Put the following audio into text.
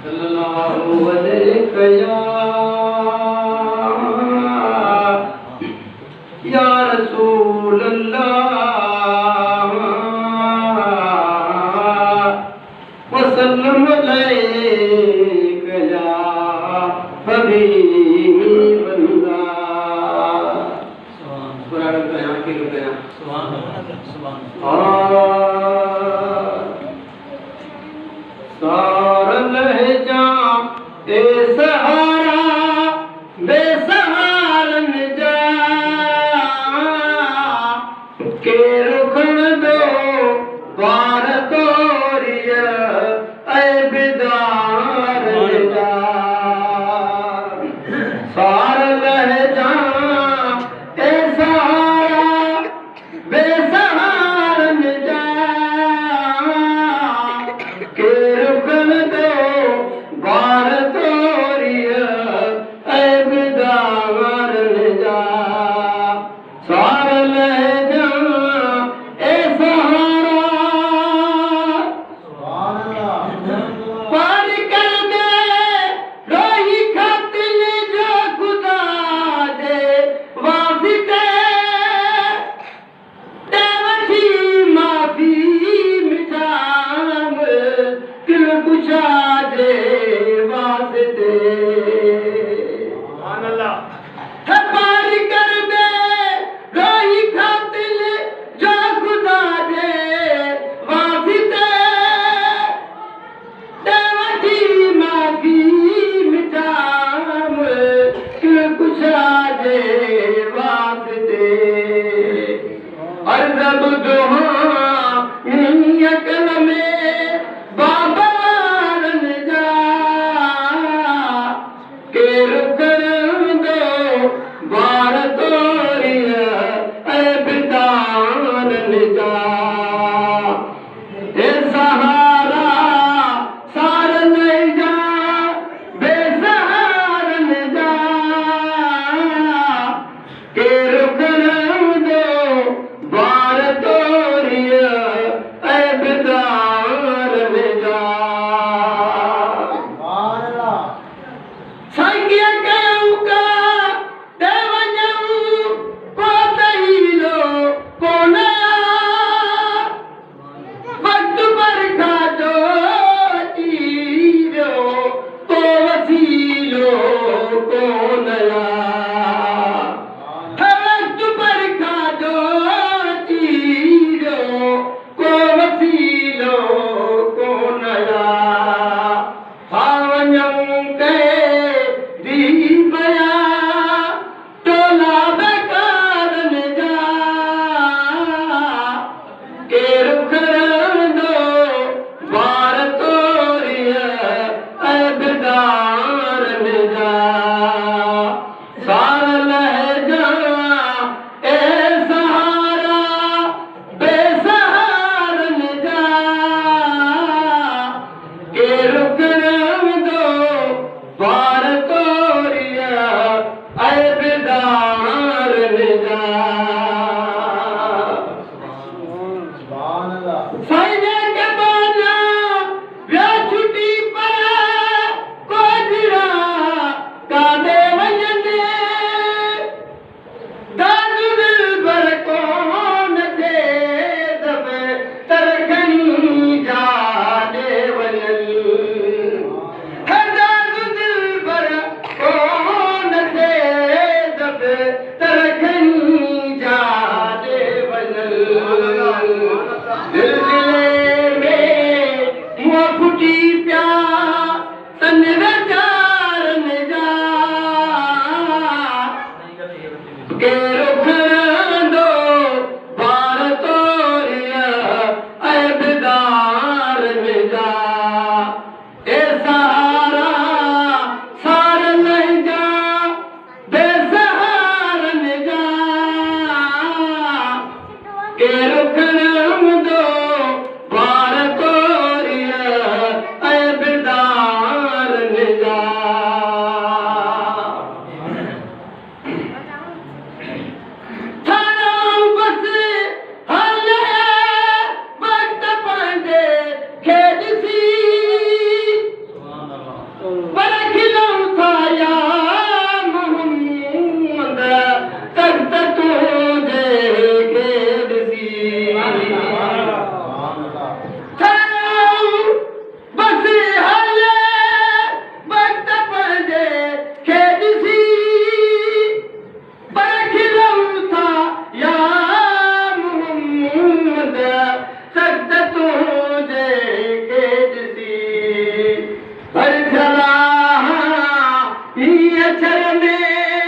सल्लल्लाहु अलैहि या रसूल अल्लाह वसल्लम अलैका या हबीब अल्लाह। सुभान अल्लाह के रुपया सुभान सार लहजा ए सहारा बेसहारन जा के रुखन दो बार तोरिया ऐ बिदार जा सार लहजा ए सहारा बेसहारन जा के रुखन दो बार तोरिया ऐ बिदार जा सार लहजा ए सहारा पार कर दे रोही खातिल जो खुदा दे वास्ते देवठी माफी मिठाम दिल कुशा दे वास्ते सुभान अल्लाह पार कर दे रोही खातिल जो खुदा दे वास्ते देवठी माफी मिठाम दिल कुशा दे वास्ते अर्ज़ब दुहा नियकल में बाबारन जा के रुकन दो बार तोरिया ऐ बिदारन जा ए सहारा सार नहीं जा बेसहारन जा के रुकन दो बार तोरिया ऐ बिदारन जा संख्या कहूँ का देवजऊ को दहीलो को नया वक्त पर खाजो चीरो तो वसीलो को नया घर में